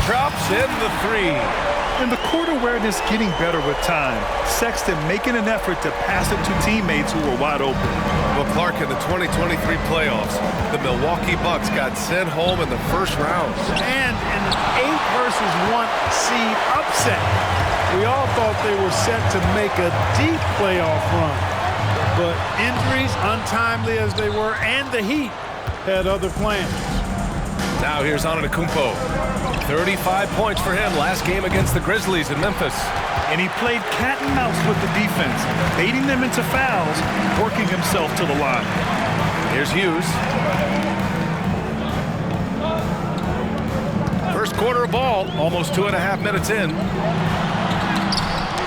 drops in the three. And the court awareness getting better with time. Sexton making an effort to pass it to teammates who were wide open. Well, Clark, in the 2023 playoffs, the Milwaukee Bucks got sent home in the first round. And in an 8-versus-1 seed upset. We all thought they were set to make a deep playoff run. But injuries, untimely as they were, and the Heat had other plans. Now here's Antetokounmpo. 35 points for him last game against the Grizzlies in Memphis. And he played cat and mouse with the defense, baiting them into fouls, working himself to the line. Here's Hughes. First quarter of ball, almost 2.5 minutes in.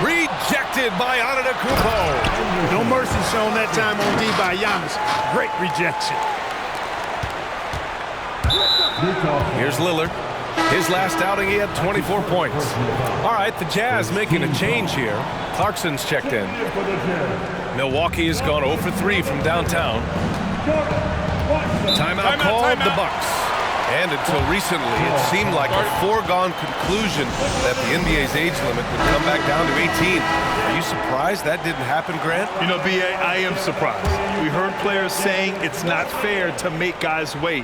Rejected by Antetokounmpo. No mercy shown that time on D by Giannis. Great rejection. Here's Lillard. His last outing, he had 24 points. All right, the Jazz making a change here. Clarkson's checked in. Milwaukee has gone 0 for 3 from downtown. Timeout called the Bucks. And until recently, it seemed like a foregone conclusion that the NBA's age limit would come back down to 18. Are you surprised that didn't happen, Grant? You know, B.A., I am surprised. We heard players saying it's not fair to make guys wait.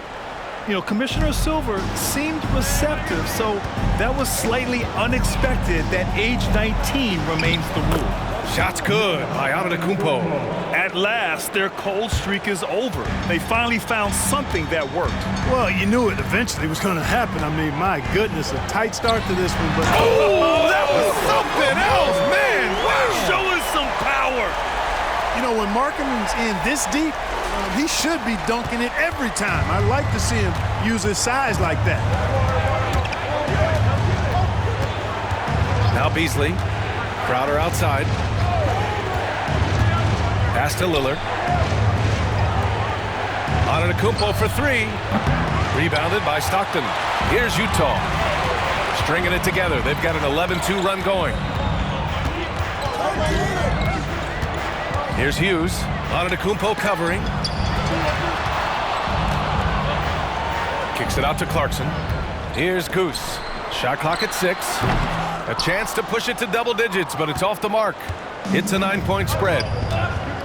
You know, Commissioner Silver seemed receptive, so that was slightly unexpected that age 19 remains the rule. Shot's good by Antetokounmpo. At last, their cold streak is over. They finally found something that worked. Well, you knew it eventually was going to happen. I mean, my goodness, a tight start to this one. But oh, that was something else, man. Wow. Show us some power. You know, when Markkanen's in this deep, he should be dunking it every time. I like to see him use his size like that. Now Beasley. Crowder outside. Pass to Lillard. Antetokounmpo for 3. Rebounded by Stockton. Here's Utah. Stringing it together. They've got an 11-2 run going. Here's Hughes. Antetokounmpo covering. Kicks it out to Clarkson. Here's Goose. Shot clock at 6. A chance to push it to double digits, but it's off the mark. It's a 9-point spread.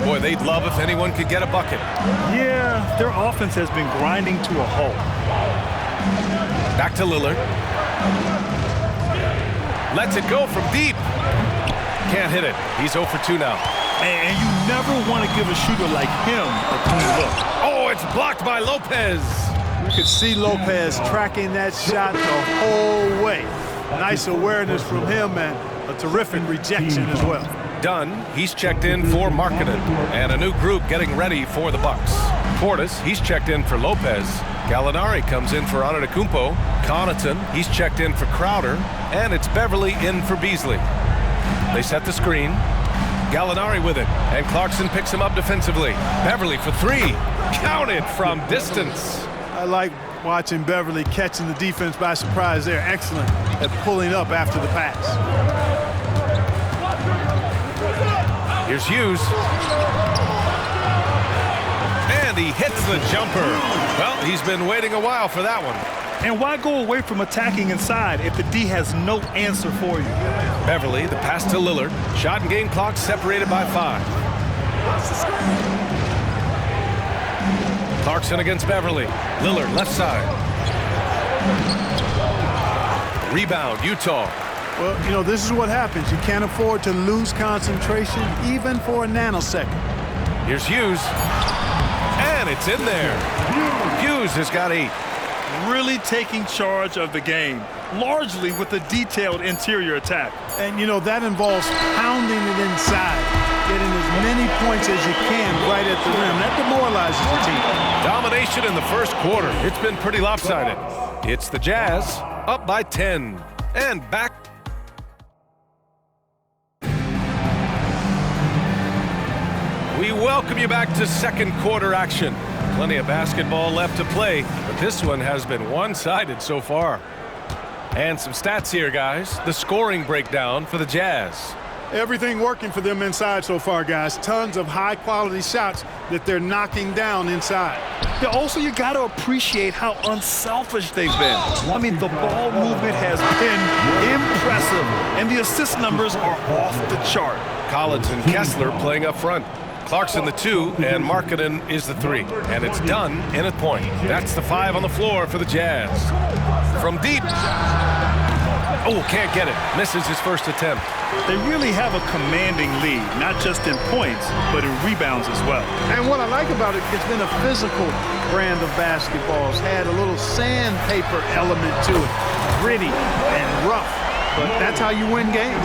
Boy, they'd love if anyone could get a bucket. Yeah, their offense has been grinding to a halt. Back to Lillard. Lets it go from deep. Can't hit it. He's 0 for 2 now. And you never want to give a shooter like him a clean look. Oh, it's blocked by Lopez. You could see Lopez tracking that shot the whole way. Nice awareness from him and a terrific rejection as well. Dunn, he's checked in for Markkanen. And a new group getting ready for the Bucks. Portis, he's checked in for Lopez. Gallinari comes in for Antetokounmpo. Connaughton, he's checked in for Crowder. And it's Beverly in for Beasley. They set the screen. Gallinari with it, and Clarkson picks him up defensively. Beverly for 3. Counted from distance. I like watching Beverly catching the defense by surprise there. Excellent at pulling up after the pass. Here's Hughes. And he hits the jumper. Well, he's been waiting a while for that one. And why go away from attacking inside if the D has no answer for you? Beverly, the pass to Lillard. Shot and game clock separated by 5. Clarkson against Beverly. Lillard, left side. Rebound, Utah. Well, you know, this is what happens. You can't afford to lose concentration even for a nanosecond. Here's Hughes. And it's in there. Hughes has got 8. Really taking charge of the game, largely with a detailed interior attack. And, you know, that involves pounding it inside, getting as many points as you can right at the rim. That demoralizes the team. Domination in the first quarter. It's been pretty lopsided. It's the Jazz up by 10. And back. We welcome you back to second quarter action. Plenty of basketball left to play, but this one has been one-sided so far. And some stats here, guys. The scoring breakdown for the Jazz. Everything working for them inside so far, guys. Tons of high-quality shots that they're knocking down inside. Yeah, also, you got to appreciate how unselfish they've been. I mean, the ball movement has been impressive, and the assist numbers are off the chart. Collins and Kessler playing up front. Clarkson the 2, and Markkanen is the 3. And it's done in a point. That's the 5 on the floor for the Jazz. From deep. Oh, can't get it. Misses his first attempt. They really have a commanding lead, not just in points, but in rebounds as well. And what I like about it, it's been a physical brand of basketball. It's had a little sandpaper element to it. Gritty and rough. But that's how you win games.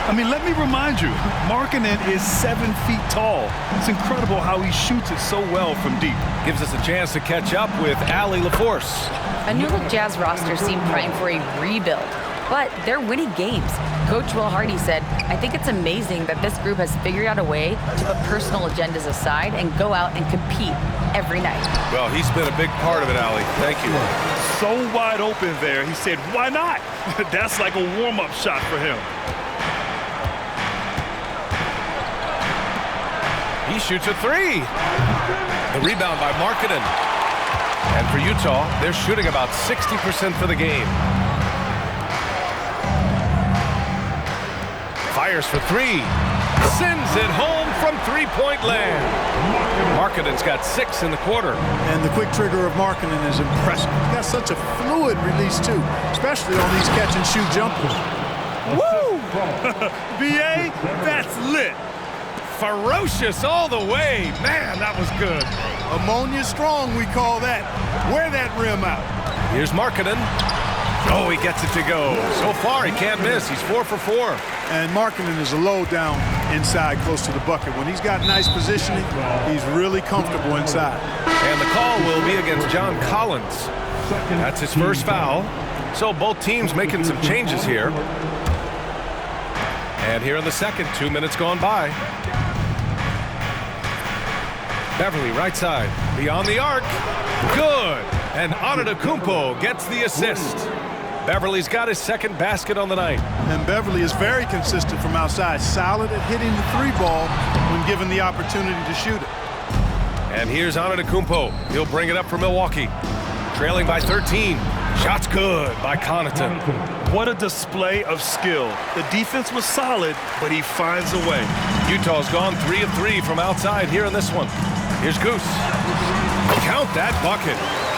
I mean, let me remind you, Markkanen is 7 feet tall. It's incredible how he shoots it so well from deep. Gives us a chance to catch up with Allie LaForce. A new-look Jazz roster seemed primed for a rebuild, but they're winning games. Coach Will Hardy said, "I think it's amazing that this group has figured out a way to put personal agendas aside and go out and compete every night." Well, he's been a big part of it, Allie. Thank you. So wide open there, he said, why not? That's like a warm-up shot for him. He shoots a 3. The rebound by Markkanen. And for Utah, they're shooting about 60% for the game. Fires for 3. Sends it home from three-point land. Markkanen's got 6 in the quarter. And the quick trigger of Markkanen is impressive. He's got such a fluid release, too, especially on these catch-and-shoot jumpers. Woo! BA, that's lit. Ferocious all the way. Man, that was good. Ammonia strong, we call that. Wear that rim out. Here's Markkanen. Oh, he gets it to go. So far, he can't miss. He's 4 for 4. And Markkanen is a low down inside close to the bucket. When he's got nice positioning, he's really comfortable inside. And the call will be against John Collins. That's his first foul. So both teams making some changes here. And here in the second, 2 minutes gone by. Beverly right side, beyond the arc. Good. And Antetokounmpo gets the assist. Beverly's got his second basket on the night. And Beverly is very consistent from outside, solid at hitting the 3 ball when given the opportunity to shoot it. And here's Antetokounmpo. He'll bring it up for Milwaukee. Trailing by 13. Shot's good by Connaughton. What a display of skill. The defense was solid, but he finds a way. Utah's gone 3 of 3 from outside here in this one. Here's Goose. Count that bucket.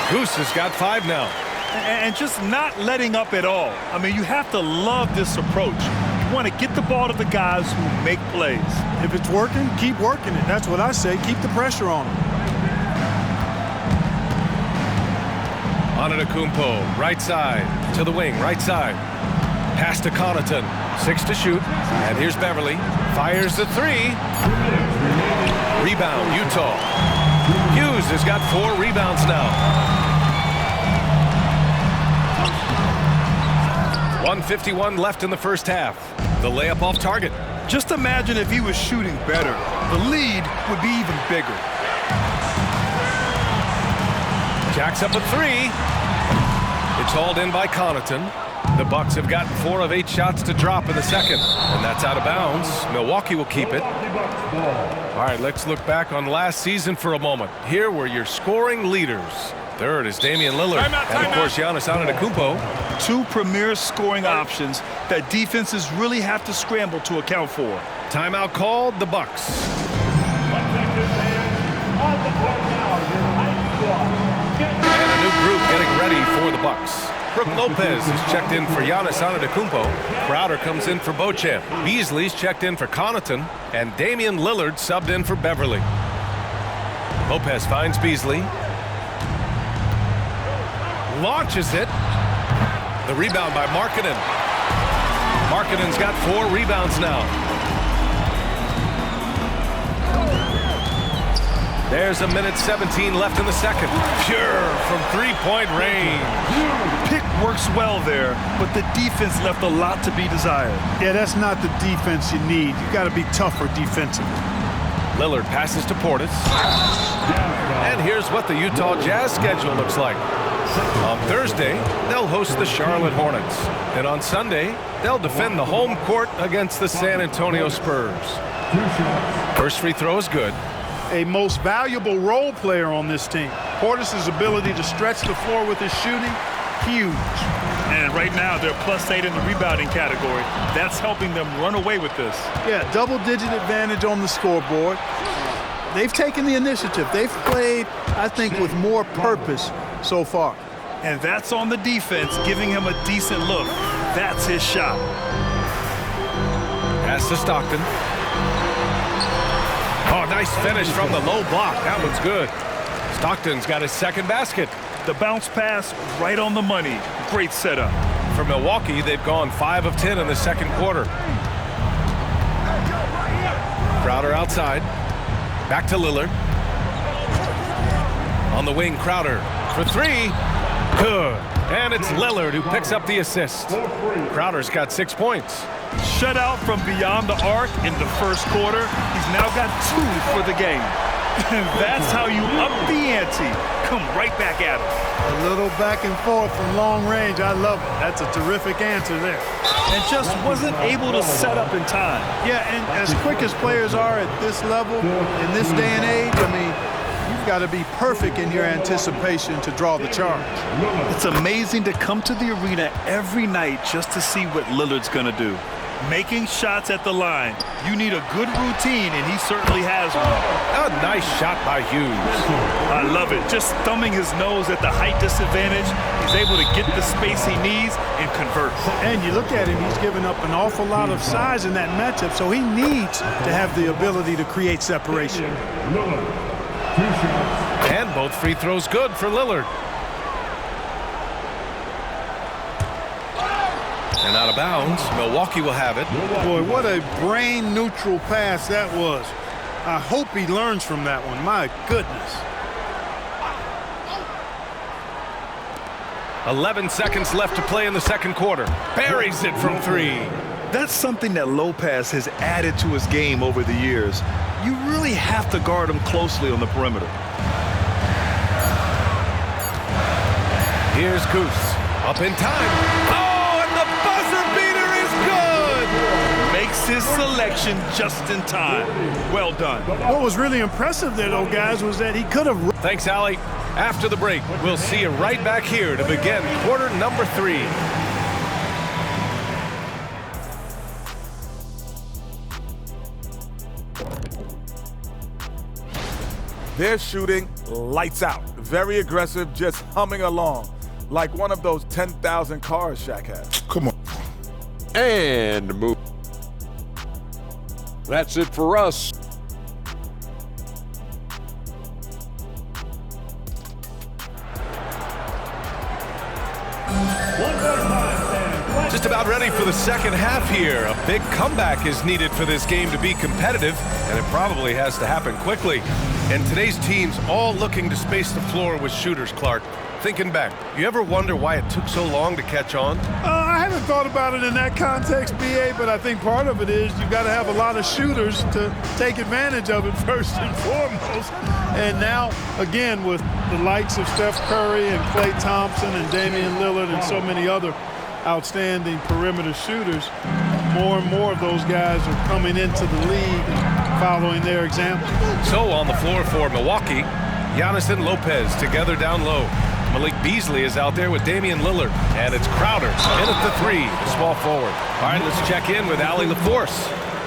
Goose has got 5 now. And just not letting up at all. I mean, you have to love this approach. You want to get the ball to the guys who make plays. If it's working, keep working it. That's what I say. Keep the pressure on them. Antetokounmpo, right side, to the wing, right side. Pass to Connaughton, 6 to shoot. And here's Beverly, fires the 3. Rebound, Utah. Hughes has got 4 rebounds now. 1:51 left in the first half. The layup off target. Just imagine if he was shooting better. The lead would be even bigger. Jacks up a 3. It's hauled in by Connaughton. The Bucks have gotten 4 of 8 shots to drop in the second, and that's out of bounds. Milwaukee will keep it. All right, let's look back on last season for a moment. Here were your scoring leaders. Third is Damian Lillard, and of course Giannis Antetokounmpo. 2 premier scoring options that defenses really have to scramble to account for. Timeout called, the Bucks. And a new group getting ready for the Bucks. Brook Lopez is checked in for Giannis Antetokounmpo. Crowder comes in for Beauchamp. Beasley's checked in for Connaughton. And Damian Lillard subbed in for Beverly. Lopez finds Beasley. Launches it. The rebound by Markkanen. Markkanen's got 4 rebounds now. There's a minute 17 left in the second. Pure from 3-point range. Pick works well there, but the defense left a lot to be desired. Yeah, that's not the defense you need. You got to be tougher defensively. Lillard passes to Portis. And here's what the Utah Jazz schedule looks like. On Thursday, they'll host the Charlotte Hornets. And on Sunday, they'll defend the home court against the San Antonio Spurs. First free throw is good. A most valuable role player on this team. Portis' ability to stretch the floor with his shooting, huge. And right now, they're +8 in the rebounding category. That's helping them run away with this. Yeah, double-digit advantage on the scoreboard. They've taken the initiative. They've played, I think, with more purpose so far. And that's on the defense, giving him a decent look. That's his shot. Pass to Stockton. Oh, nice finish from the low block. That one's good. Stockton's got his second basket. The bounce pass right on the money. Great setup. For Milwaukee, they've gone 5 of 10 in the second quarter. Crowder outside. Back to Lillard. On the wing, Crowder for 3. Good. And it's Lillard who picks up the assist. Crowder's got 6 points. Shut out from beyond the arc in the first quarter. He's now got 2 for the game. And that's how you up the ante. Come right back at him. A little back and forth from long range. I love it. That's a terrific answer there. And just wasn't able to set up in time. Yeah, and as quick as players are at this level, in this day and age, I mean, you've got to be perfect in your anticipation to draw the charge. It's amazing to come to the arena every night just to see what Lillard's going to do. Making shots at the line. You need a good routine, and he certainly has one. A nice shot by Hughes. I love it. Just thumbing his nose at the height disadvantage. He's able to get the space he needs and convert. And you look at him, he's given up an awful lot of size in that matchup, so he needs to have the ability to create separation. And both free throws good for Lillard. And out of bounds, Milwaukee will have it. Boy, what a brain-neutral pass that was. I hope he learns from that one. My goodness. 11 seconds left to play in the second quarter. Buries it from 3. That's something that Lopez has added to his game over the years. You really have to guard him closely on the perimeter. Here's Goose. Up in time. Oh! Makes his selection just in time. Well done. What was really impressive there, though, guys, was that he could have... Thanks, Allie. After the break, we'll see you right back here to begin quarter number 3. They're shooting lights out. Very aggressive, just humming along. Like one of those 10,000 cars Shaq had. Come on. And move. That's it for us. Just about ready for the second half here. A big comeback is needed for this game to be competitive, and it probably has to happen quickly. And today's team's all looking to space the floor with shooters, Clark. Thinking back, you ever wonder why it took so long to catch on? I haven't thought about it in that context, B.A., but I think part of it is you've got to have a lot of shooters to take advantage of it first and foremost. And now, again, with the likes of Steph Curry and Klay Thompson and Damian Lillard and so many other outstanding perimeter shooters, more and more of those guys are coming into the league and following their example. So on the floor for Milwaukee, Giannis and Lopez together down low. Malik Beasley is out there with Damian Lillard, and it's Crowder in at the 3, the small forward. All right, let's check in with Allie LaForce.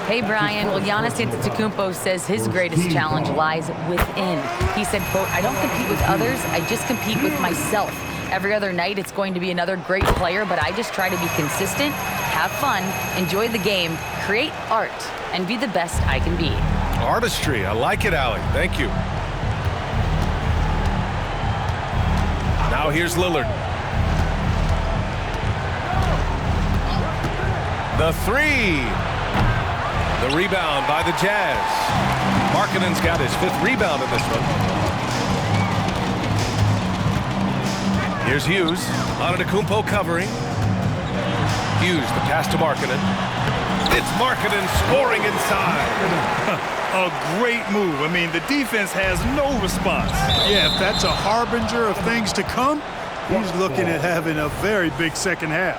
Hey, Brian. Well, Giannis Antetokounmpo says his greatest challenge lies within. He said, quote, "I don't compete with others, I just compete with myself. Every other night it's going to be another great player, but I just try to be consistent, have fun, enjoy the game, create art, and be the best I can be." Artistry. I like it, Allie. Thank you. Now here's Lillard. The 3. The rebound by the Jazz. Markkanen's got his 5th rebound in this one. Here's Hughes. Antetokounmpo covering. Hughes, the pass to Markkanen. It's Markkanen scoring inside. A great move. I mean, the defense has no response. Yeah, if that's a harbinger of things to come, he's looking at having a very big second half.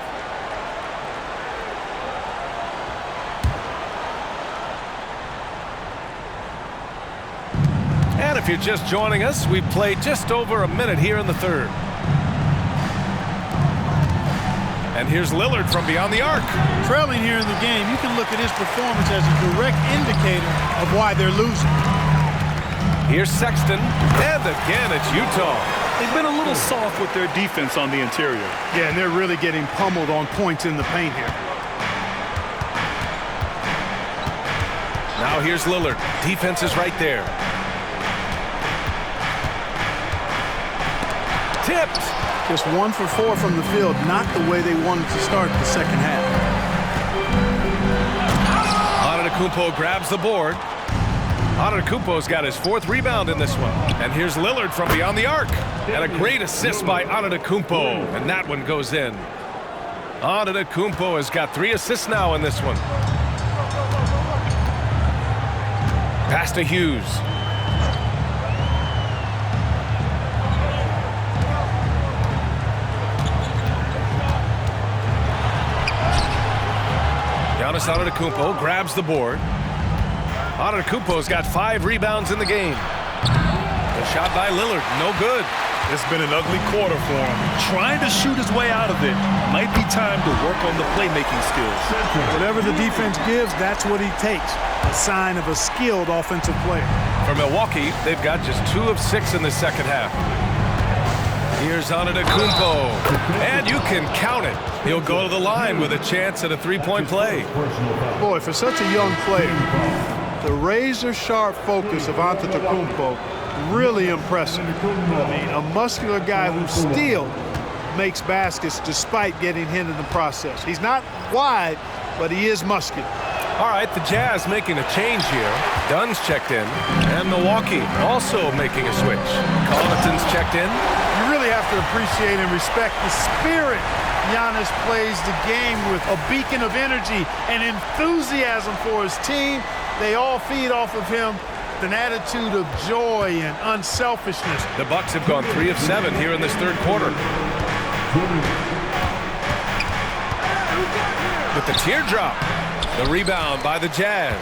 And And if you're just joining us, we've played just over a minute here in the third. And here's Lillard from beyond the arc. Trailing here in the game, you can look at his performance as a direct indicator of why they're losing. Here's Sexton, and again it's Utah. They've been a little soft with their defense on the interior. Yeah, and they're really getting pummeled on points in the paint here. Now here's Lillard. Defense is right there. Tipped. Just 1 for 4 from the field, not the way they wanted to start the second half. Antetokounmpo grabs the board. Antetokounmpo's got his 4th rebound in this one. And here's Lillard from beyond the arc. And a great assist by Antetokounmpo. And that one goes in. Antetokounmpo has got 3 assists now in this one. Pass to Hughes. Giannis Antetokounmpo grabs the board. Antetokounmpo's got 5 rebounds in the game. A shot by Lillard, no good. It's been an ugly quarter for him. Trying to shoot his way out of it. Might be time to work on the playmaking skills. Whatever the defense gives, that's what he takes. A sign of a skilled offensive player. For Milwaukee, they've got just 2 of 6 in the second half. Here's Antetokounmpo, and you can count it. He'll go to the line with a chance at a 3-point play. Boy, for such a young player, the razor-sharp focus of Antetokounmpo, really impressive. I mean, a muscular guy who still makes baskets despite getting hit in the process. He's not wide, but he is muscular. All right, the Jazz making a change here. Dunn's checked in, and Milwaukee also making a switch. Connaughton's checked in. You really have to appreciate and respect the spirit Giannis plays the game with, a beacon of energy and enthusiasm for his team. They all feed off of him, an attitude of joy and unselfishness. The Bucks have gone 3 of 7 here in this third quarter. With the teardrop, the rebound by the Jazz.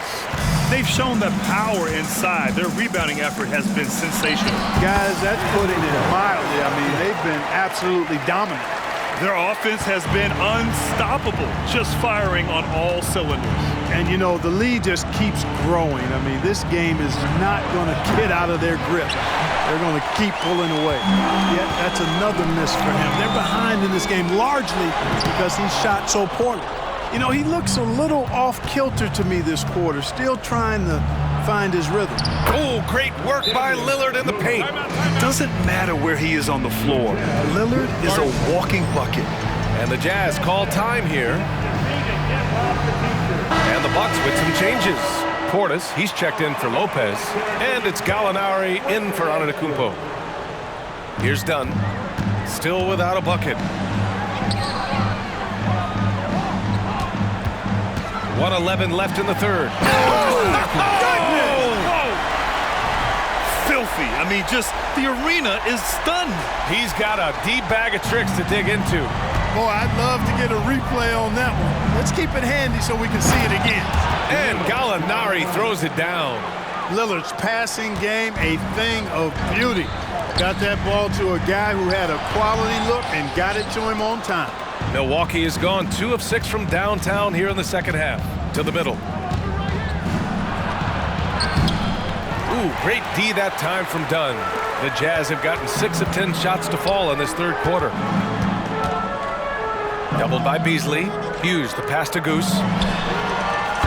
They've shown the power inside. Their rebounding effort has been sensational. Guys, that's putting it mildly. I mean, they've been absolutely dominant. Their offense has been unstoppable, just firing on all cylinders. And, you know, the lead just keeps growing. I mean, this game is not going to get out of their grip. They're going to keep pulling away. Yet that's another miss for him. They're behind in this game largely because he shot so poorly. You know, he looks a little off-kilter to me this quarter, still trying to find his rhythm. Oh, great work by Lillard in the paint. Doesn't matter where he is on the floor. Lillard is a walking bucket. And the Jazz call time here. And the Bucks with some changes. Portis, he's checked in for Lopez. And it's Gallinari in for Antetokounmpo. Here's Dunn, still without a bucket. 1:11 left in the third. Filthy. I mean, just the arena is stunned. He's got a deep bag of tricks to dig into. Boy, I'd love to get a replay on that one. Let's keep it handy so we can see it again. And Gallinari throws it down. Lillard's passing game, a thing of beauty. Got that ball to a guy who had a quality look and got it to him on time. Milwaukee has gone 2 of 6 from downtown here in the second half. To the middle. Ooh, great D that time from Dunn. The Jazz have gotten 6 of 10 shots to fall in this third quarter. Doubled by Beasley. Hughes, the pass to Goose.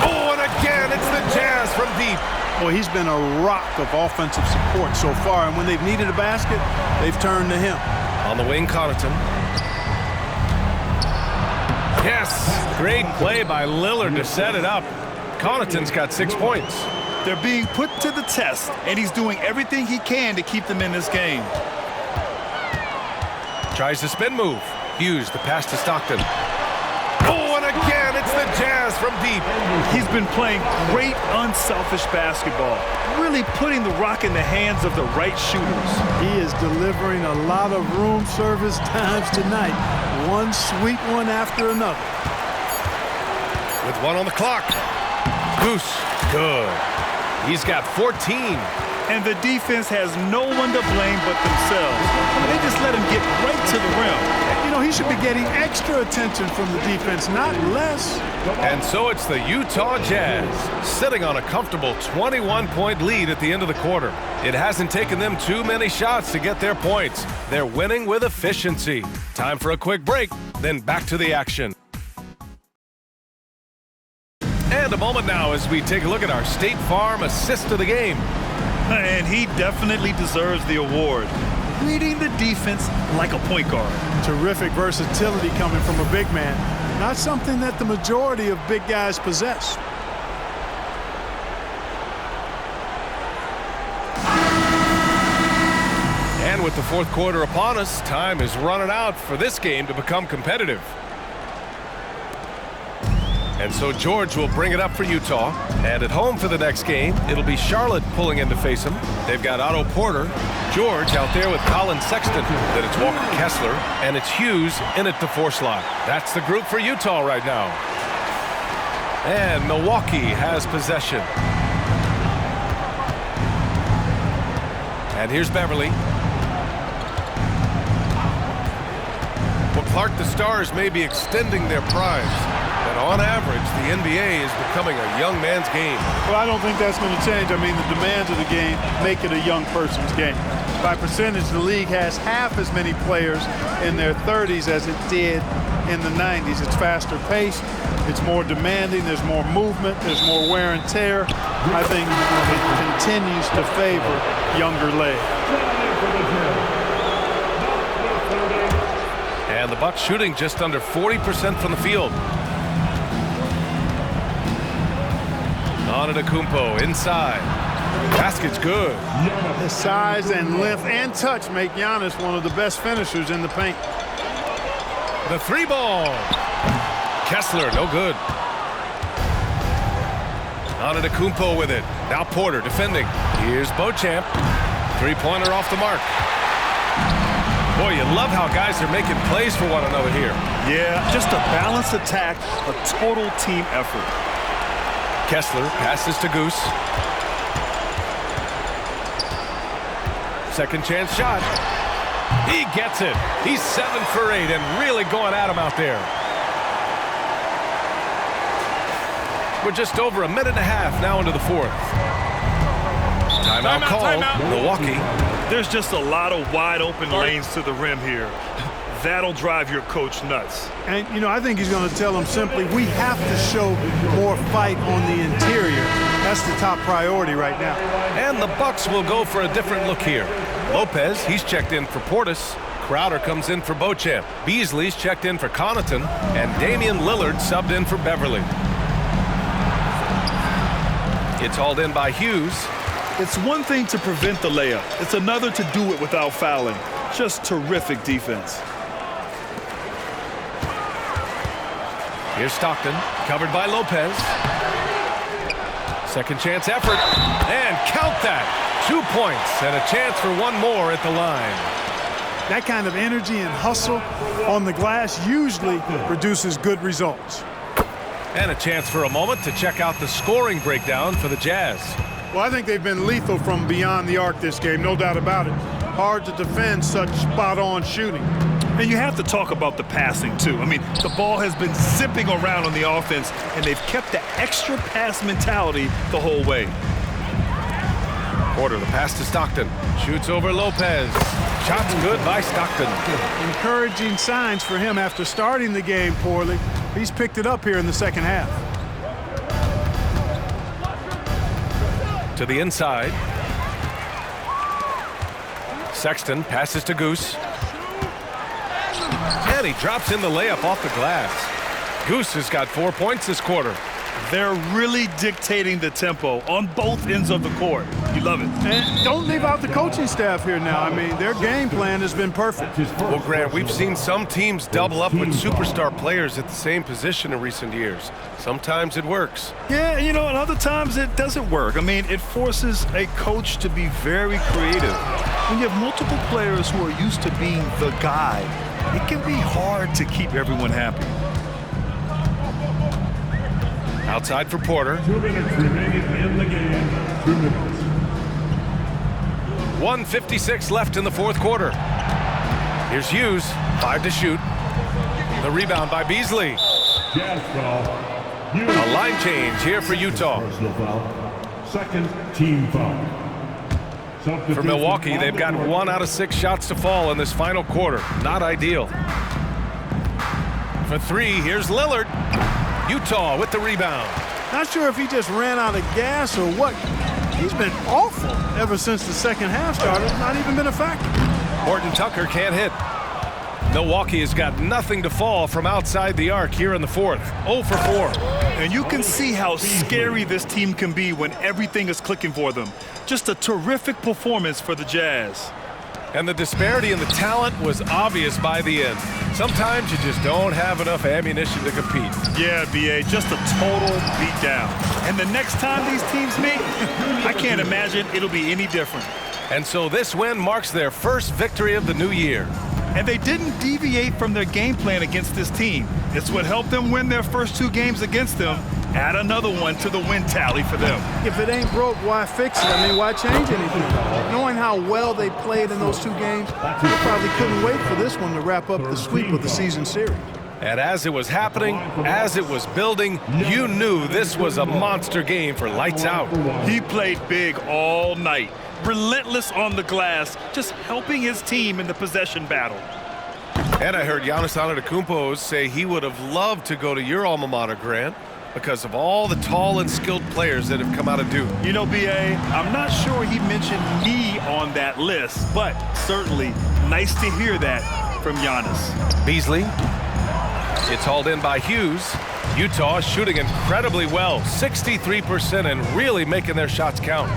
Oh, and again, it's the Jazz from deep. Well, he's been a rock of offensive support so far, and when they've needed a basket, they've turned to him. On the wing, Connaughton. Yes, great play by Lillard to set it up. Connaughton's got 6 points. They're being put to the test, and he's doing everything he can to keep them in this game. Tries the spin move. Hughes, the pass to Stockton. Oh, and again, it's the Jazz from deep. He's been playing great, unselfish basketball, really putting the rock in the hands of the right shooters. He is delivering a lot of room service times tonight. One sweet one after another. With 1 on the clock. Goose, good. He's got 14. And the defense has no one to blame but themselves. They just let him get right to the rim. You know, he should be getting extra attention from the defense, not less. And so it's the Utah Jazz sitting on a comfortable 21-point lead at the end of the quarter. It hasn't taken them too many shots to get their points. They're winning with efficiency. Time for a quick break, then back to the action. And a moment now as we take a look at our State Farm assist of the game. And he definitely deserves the award. Reading the defense like a point guard. Terrific versatility coming from a big man. Not something that the majority of big guys possess. And with the fourth quarter upon us, time is running out for this game to become competitive. And so George will bring it up for Utah. And at home for the next game, it'll be Charlotte pulling in to face him. They've got Otto Porter, George out there with Colin Sexton. Then it's Walker Kessler, and it's Hughes in at the 4 slot. That's the group for Utah right now. And Milwaukee has possession. And here's Beverly. Well, Clark, the Stars may be extending their primes. But on average, the NBA is becoming a young man's game. Well, I don't think that's going to change. I mean, the demands of the game make it a young person's game. By percentage, the league has half as many players in their 30s as it did in the 90s. It's faster paced. It's more demanding. There's more movement. There's more wear and tear. I think it continues to favor younger legs. And the Bucks shooting just under 40% from the field. Antetokounmpo inside. Basket's good. His size and length and touch make Giannis one of the best finishers in the paint. The 3-ball. Kessler, no good. Antetokounmpo with it. Now Porter defending. Here's Beauchamp. 3-pointer off the mark. Boy, you love how guys are making plays for one another here. Yeah, just a balanced attack, a total team effort. Kessler passes to Goose. Second chance shot. He gets it. He's 7 for 8 and really going at him out there. We're just over a minute and a half now into the fourth. Timeout called. Milwaukee. There's just a lot of wide open lanes to the rim here. That'll drive your coach nuts. And, you know, I think he's going to tell them simply, we have to show more fight on the interior. That's the top priority right now. And the Bucks will go for a different look here. Lopez, he's checked in for Portis. Crowder comes in for Beauchamp. Beasley's checked in for Connaughton. And Damian Lillard subbed in for Beverly. It's hauled in by Hughes. It's one thing to prevent the layup. It's another to do it without fouling. Just terrific defense. Here's Stockton, covered by Lopez. Second chance effort, and count that. 2 points and a chance for one more at the line. That kind of energy and hustle on the glass usually produces good results. And a chance for a moment to check out the scoring breakdown for the Jazz. Well, I think they've been lethal from beyond the arc this game, no doubt about it. Hard to defend such spot-on shooting. And you have to talk about the passing, too. I mean, the ball has been zipping around on the offense, and they've kept the extra pass mentality the whole way. Porter, the pass to Stockton. Shoots over Lopez. Shot's good by Stockton. Encouraging signs for him after starting the game poorly. He's picked it up here in the second half. To the inside. Sexton passes to Goose. And he drops in the layup off the glass. Goose has got 4 points this quarter. They're really dictating the tempo on both ends of the court. You love it. And don't leave out the coaching staff here now. I mean, their game plan has been perfect. Well, Grant, we've seen some teams double up with superstar players at the same position in recent years. Sometimes it works. Yeah, you know, and other times it doesn't work. I mean, it forces a coach to be very creative. When you have multiple players who are used to being the guy, it can be hard to keep everyone happy. Outside for Porter. 2 minutes remaining in the game. 2 minutes. 1:56 left in the fourth quarter. Here's Hughes, 5 to shoot. The rebound by Beasley. A line change here for Utah. Second team foul. For Milwaukee, they've got 1 out of 6 shots to fall in this final quarter. Not ideal. For 3, here's Lillard. Utah with the rebound. Not sure if he just ran out of gas or what. He's been awful ever since the second half started. Not even been a factor. Horton Tucker can't hit. Milwaukee has got nothing to fall from outside the arc here in the fourth. 0 for 4. And you can see how scary this team can be when everything is clicking for them. Just a terrific performance for the Jazz. And the disparity in the talent was obvious by the end. Sometimes you just don't have enough ammunition to compete. Yeah, BA, just a total beatdown. And the next time these teams meet, I can't imagine it'll be any different. And so this win marks their first victory of the new year. And they didn't deviate from their game plan against this team. It's what helped them win their first 2 games against them. Add another one to the win tally for them. If it ain't broke, why fix it? I mean, why change anything? Knowing how well they played in those 2 games, they probably couldn't wait for this one to wrap up the sweep of the season series. And as it was happening, as it was building, you knew this was a monster game for Lights Out. He played big all night. Relentless on the glass, just helping his team in the possession battle. And I heard Giannis Antetokounmpo say he would have loved to go to your alma mater, Grant, because of all the tall and skilled players that have come out of Duke. You know, BA, I'm not sure he mentioned me on that list, but certainly nice to hear that from Giannis. Beasley. It's hauled in by Hughes. Utah shooting incredibly well, 63%, and really making their shots count.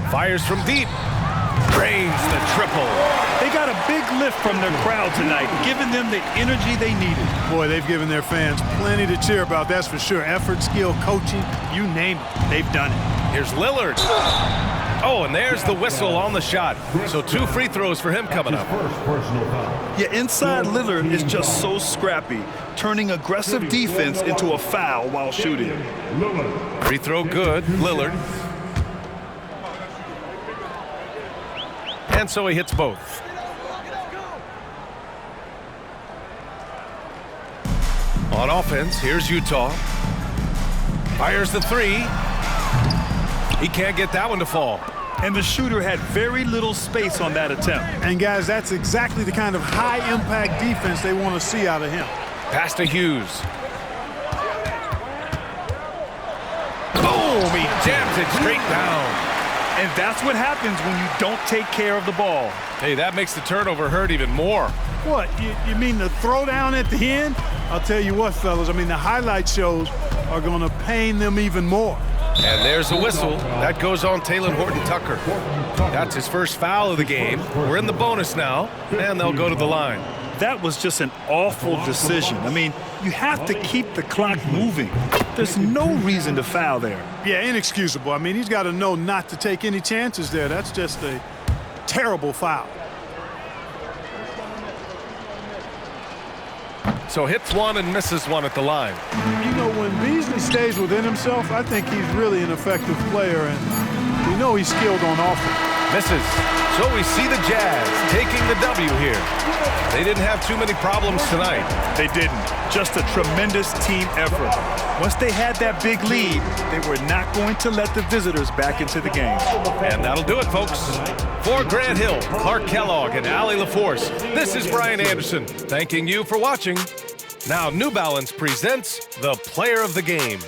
Fires from deep. Drains the triple. They got a big lift from their crowd tonight, giving them the energy they needed. Boy, they've given their fans plenty to cheer about, that's for sure. Effort, skill, coaching, you name it, they've done it. Here's Lillard. Oh, and there's the whistle on the shot. So 2 free throws for him coming up. Yeah, inside Lillard is just so scrappy, turning aggressive defense into a foul while shooting. Free throw good, Lillard. And so he hits both. On offense, here's Utah. Fires the 3. He can't get that one to fall. And the shooter had very little space on that attempt. And guys, that's exactly the kind of high-impact defense they want to see out of him. Pass to Hughes. Boom! He jams it straight down. And that's what happens when you don't take care of the ball. Hey, that makes the turnover hurt even more. What, you mean the throwdown at the end? I'll tell you what, fellas, I mean, the highlight shows are going to pain them even more. And there's a whistle. That goes on Taylor Horton Tucker. That's his first foul of the game. We're in the bonus now, and they'll go to the line. That was just an awful decision. I mean, you have to keep the clock moving. There's no reason to foul there. Yeah, inexcusable. I mean, he's got to know not to take any chances there. That's just a terrible foul. So hits one and misses one at the line. You know, when Beasley stays within himself, I think he's really an effective player, and we know he's skilled on offense. Misses. So we see the Jazz taking the W here. They didn't have too many problems tonight. They didn't. Just a tremendous team effort. Once they had that big lead, they were not going to let the visitors back into the game. And that'll do it, folks. For Grant Hill, Clark Kellogg, and Allie LaForce, this is Brian Anderson, thanking you for watching. Now New Balance presents the Player of the Game.